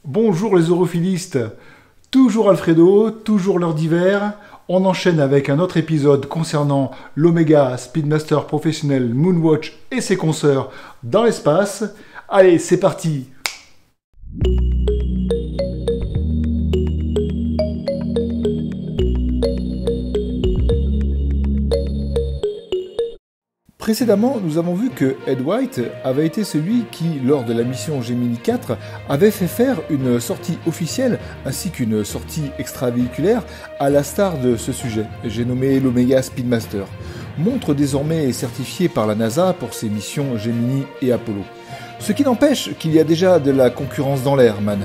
Bonjour les europhilistes, toujours Alfredo, toujours l'heure d'hiver. On enchaîne avec un autre épisode concernant l'Omega Speedmaster professionnel Moonwatch et ses consoeurs dans l'espace. Allez, c'est parti. Précédemment, nous avons vu que Ed White avait été celui qui, lors de la mission Gemini 4, avait fait faire une sortie officielle ainsi qu'une sortie extravéhiculaire à la star de ce sujet, j'ai nommé l'Omega Speedmaster, montre désormais certifiée par la NASA pour ses missions Gemini et Apollo. Ce qui n'empêche qu'il y a déjà de la concurrence dans l'air, man.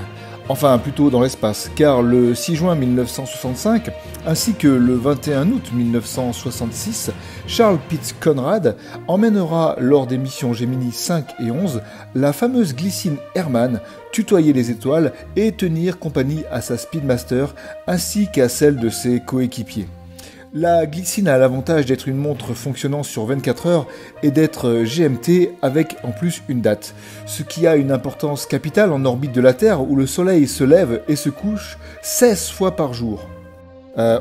Enfin, plutôt dans l'espace, car le 6 juin 1965, ainsi que le 21 août 1966, Charles Pitts Conrad emmènera lors des missions Gemini 5 et 11 la fameuse glycine Hermann tutoyer les étoiles et tenir compagnie à sa Speedmaster ainsi qu'à celle de ses coéquipiers. La glycine a l'avantage d'être une montre fonctionnant sur 24 heures et d'être GMT avec en plus une date, ce qui a une importance capitale en orbite de la Terre où le Soleil se lève et se couche 16 fois par jour.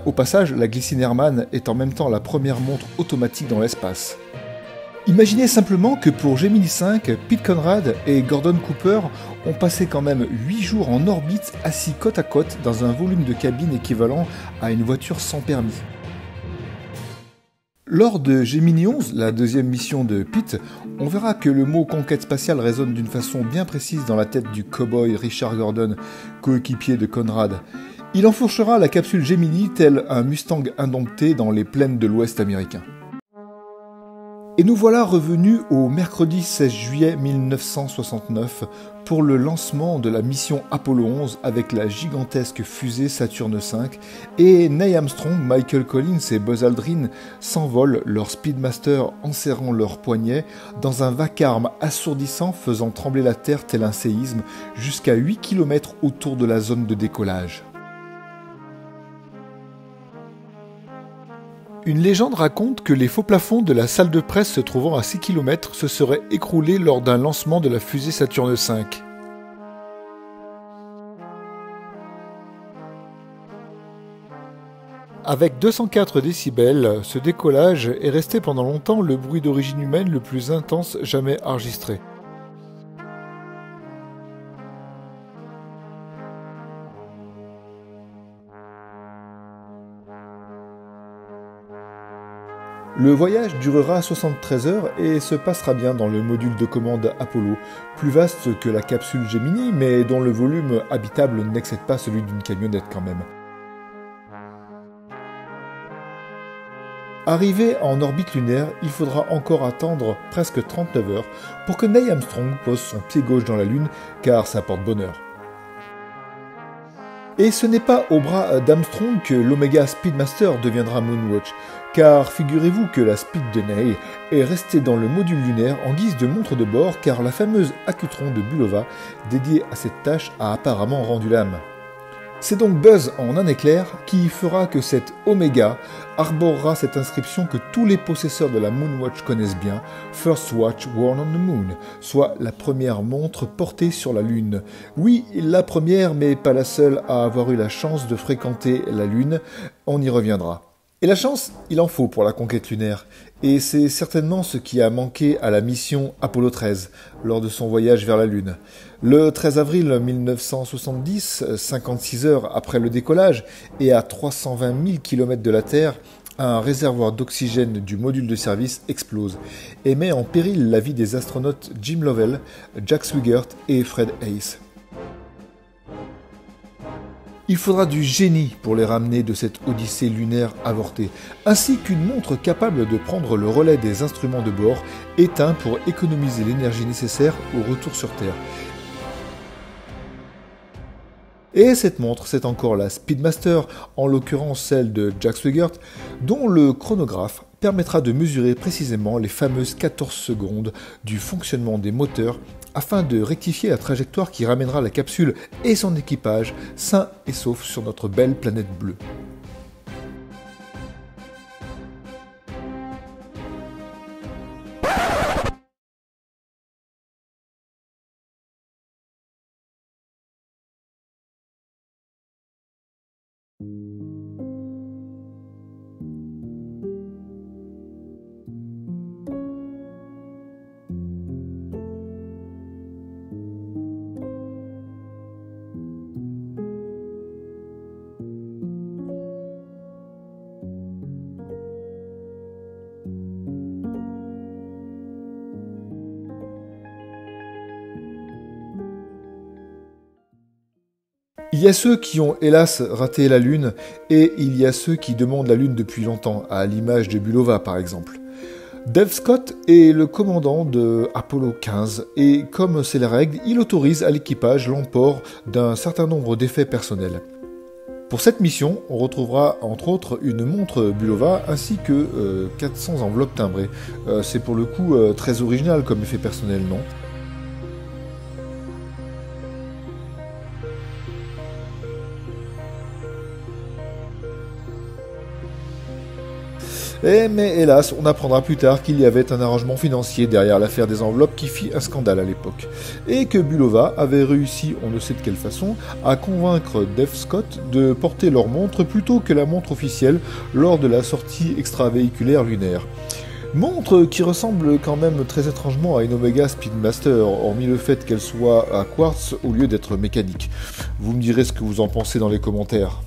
Au passage, la glycine Hermann est en même temps la première montre automatique dans l'espace. Imaginez simplement que pour Gemini 5, Pete Conrad et Gordon Cooper ont passé quand même 8 jours en orbite assis côte à côte dans un volume de cabine équivalent à une voiture sans permis. Lors de Gemini 11, la deuxième mission de Pete, on verra que le mot conquête spatiale résonne d'une façon bien précise dans la tête du cow-boy Richard Gordon, coéquipier de Conrad. Il enfourchera la capsule Gemini tel un Mustang indompté dans les plaines de l'Ouest américain. Et nous voilà revenus au mercredi 16 juillet 1969 pour le lancement de la mission Apollo 11 avec la gigantesque fusée Saturn V et Neil Armstrong, Michael Collins et Buzz Aldrin s'envolent leur Speedmaster en serrant leurs poignets dans un vacarme assourdissant faisant trembler la Terre tel un séisme jusqu'à 8 km autour de la zone de décollage. Une légende raconte que les faux plafonds de la salle de presse se trouvant à 6 km se seraient écroulés lors d'un lancement de la fusée Saturn V. Avec 204 décibels, ce décollage est resté pendant longtemps le bruit d'origine humaine le plus intense jamais enregistré. Le voyage durera 73 heures et se passera bien dans le module de commande Apollo, plus vaste que la capsule Gemini, mais dont le volume habitable n'excède pas celui d'une camionnette quand même. Arrivé en orbite lunaire, il faudra encore attendre presque 39 heures pour que Neil Armstrong pose son pied gauche dans la Lune, car ça porte bonheur. Et ce n'est pas au bras d'Armstrong que l'Omega Speedmaster deviendra Moonwatch, car figurez-vous que la Speed de Neil est restée dans le module lunaire en guise de montre de bord car la fameuse Accutron de Bulova, dédiée à cette tâche, a apparemment rendu l'âme. C'est donc Buzz en un éclair qui fera que cette Omega arborera cette inscription que tous les possesseurs de la Moonwatch connaissent bien, First Watch Worn on the Moon, soit la première montre portée sur la Lune. Oui, la première, mais pas la seule à avoir eu la chance de fréquenter la Lune, on y reviendra. Et la chance, il en faut pour la conquête lunaire, et c'est certainement ce qui a manqué à la mission Apollo 13 lors de son voyage vers la Lune. Le 13 avril 1970, 56 heures après le décollage et à 320 000 km de la Terre, un réservoir d'oxygène du module de service explose et met en péril la vie des astronautes Jim Lovell, Jack Swigert et Fred Haise. Il faudra du génie pour les ramener de cette odyssée lunaire avortée, ainsi qu'une montre capable de prendre le relais des instruments de bord, éteints pour économiser l'énergie nécessaire au retour sur Terre. Et cette montre, c'est encore la Speedmaster, en l'occurrence celle de Jack Swigert, dont le chronographe permettra de mesurer précisément les fameuses 14 secondes du fonctionnement des moteurs afin de rectifier la trajectoire qui ramènera la capsule et son équipage sains et saufs sur notre belle planète bleue. Il y a ceux qui ont hélas raté la Lune, et il y a ceux qui demandent la Lune depuis longtemps, à l'image de Bulova par exemple. Dave Scott est le commandant de Apollo 15, et comme c'est la règle, il autorise à l'équipage l'emport d'un certain nombre d'effets personnels. Pour cette mission, on retrouvera entre autres une montre Bulova ainsi que 400 enveloppes timbrées. C'est pour le coup très original comme effet personnel, non ? Mais hélas, on apprendra plus tard qu'il y avait un arrangement financier derrière l'affaire des enveloppes qui fit un scandale à l'époque, et que Bulova avait réussi, on ne sait de quelle façon, à convaincre Dave Scott de porter leur montre plutôt que la montre officielle lors de la sortie extravéhiculaire lunaire. Montre qui ressemble quand même très étrangement à une Omega Speedmaster, hormis le fait qu'elle soit à quartz au lieu d'être mécanique. Vous me direz ce que vous en pensez dans les commentaires.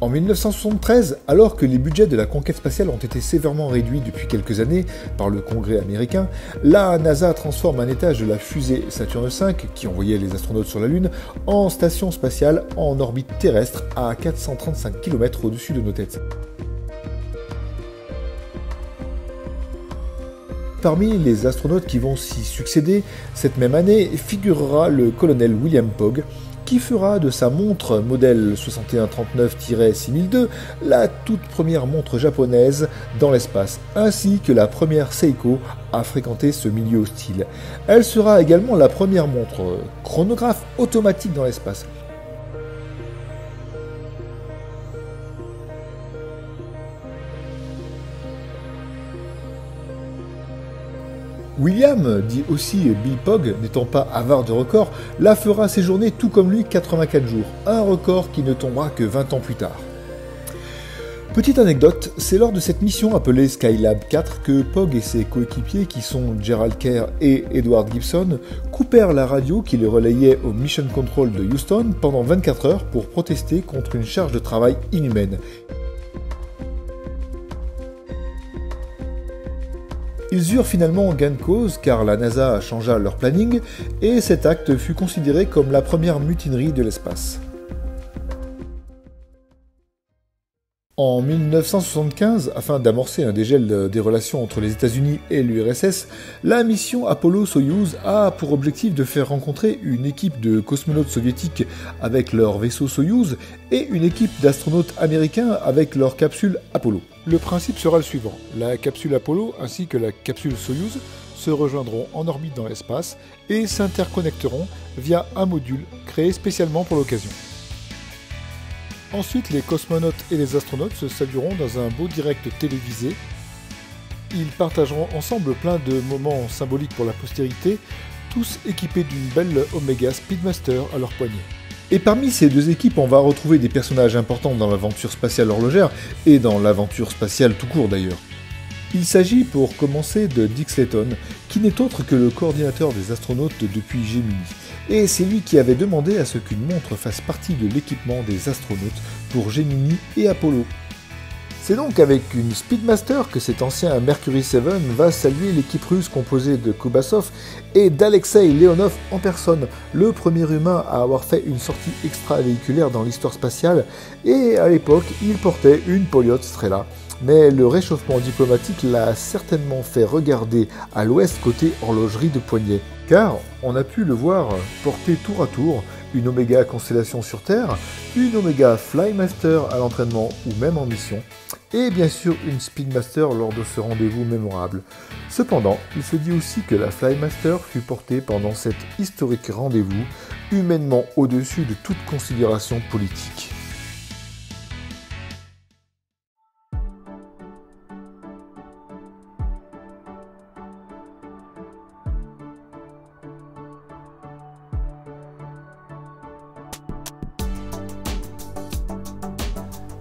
En 1973, alors que les budgets de la conquête spatiale ont été sévèrement réduits depuis quelques années par le Congrès américain, la NASA transforme un étage de la fusée Saturn V, qui envoyait les astronautes sur la Lune, en station spatiale en orbite terrestre à 435 km au-dessus de nos têtes. Parmi les astronautes qui vont s'y succéder, cette même année figurera le colonel William Pogge, qui fera de sa montre modèle 6139-6002 la toute première montre japonaise dans l'espace, ainsi que la première Seiko à fréquenter ce milieu hostile. Elle sera également la première montre chronographe automatique dans l'espace. William, dit aussi Bill Pogge, n'étant pas avare de records, la fera séjourner tout comme lui 84 jours, un record qui ne tombera que 20 ans plus tard. Petite anecdote, c'est lors de cette mission appelée Skylab 4 que Pogge et ses coéquipiers, qui sont Gerald Kerr et Edward Gibson, coupèrent la radio qui les relayait au Mission Control de Houston pendant 24 heures pour protester contre une charge de travail inhumaine. Ils eurent finalement gain de cause car la NASA changea leur planning et cet acte fut considéré comme la première mutinerie de l'espace. En 1975, afin d'amorcer un dégel des relations entre les États-Unis et l'URSS, la mission Apollo-Soyouz a pour objectif de faire rencontrer une équipe de cosmonautes soviétiques avec leur vaisseau Soyouz et une équipe d'astronautes américains avec leur capsule Apollo. Le principe sera le suivant, la capsule Apollo ainsi que la capsule Soyouz se rejoindront en orbite dans l'espace et s'interconnecteront via un module créé spécialement pour l'occasion. Ensuite, les cosmonautes et les astronautes se salueront dans un beau direct télévisé. Ils partageront ensemble plein de moments symboliques pour la postérité, tous équipés d'une belle Omega Speedmaster à leur poignet. Et parmi ces deux équipes, on va retrouver des personnages importants dans l'aventure spatiale horlogère, et dans l'aventure spatiale tout court d'ailleurs. Il s'agit pour commencer de Dick Slayton, qui n'est autre que le coordinateur des astronautes depuis Gemini. Et c'est lui qui avait demandé à ce qu'une montre fasse partie de l'équipement des astronautes pour Gemini et Apollo. C'est donc avec une Speedmaster que cet ancien Mercury 7 va saluer l'équipe russe composée de Kubasov et d'Alexei Leonov en personne, le premier humain à avoir fait une sortie extravéhiculaire dans l'histoire spatiale, et à l'époque il portait une Polyot Strela. Mais le réchauffement diplomatique l'a certainement fait regarder à l'ouest côté horlogerie de poignet. Car on a pu le voir porter tour à tour une Omega Constellation sur Terre, une Omega Flymaster à l'entraînement ou même en mission, et bien sûr une Speedmaster lors de ce rendez-vous mémorable. Cependant, il se dit aussi que la Flymaster fut portée pendant cet historique rendez-vous, humainement au-dessus de toute considération politique. « 」 « 」 « 」 « 」 « 」 « 」 « 」 « 」 « 」 « 」 « 」 « 」 « 」 « 」 « 」 « 」 « 」 « 」 « 」 « 」 « 」 « 」 « 」 « 」 « 」 « 」 « 」 « 」 « 」 « 」 •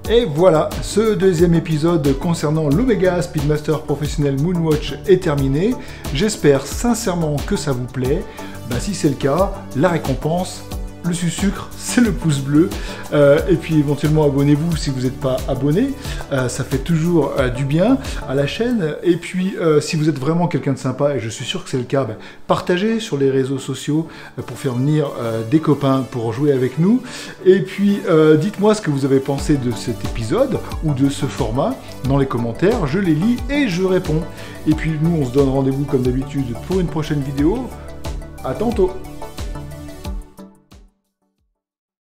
Et voilà, ce deuxième épisode concernant l'Omega Speedmaster Professionnel Moonwatch est terminé. J'espère sincèrement que ça vous plaît. Si c'est le cas, la récompense, le sucre, c'est le pouce bleu. Et puis éventuellement abonnez-vous si vous n'êtes pas abonné. Ça fait toujours du bien à la chaîne. Et puis si vous êtes vraiment quelqu'un de sympa, et je suis sûr que c'est le cas, partagez sur les réseaux sociaux pour faire venir des copains pour jouer avec nous. Et puis dites-moi ce que vous avez pensé de cet épisode ou de ce format dans les commentaires. Je les lis et je réponds. Et puis nous on se donne rendez-vous comme d'habitude pour une prochaine vidéo. À tantôt.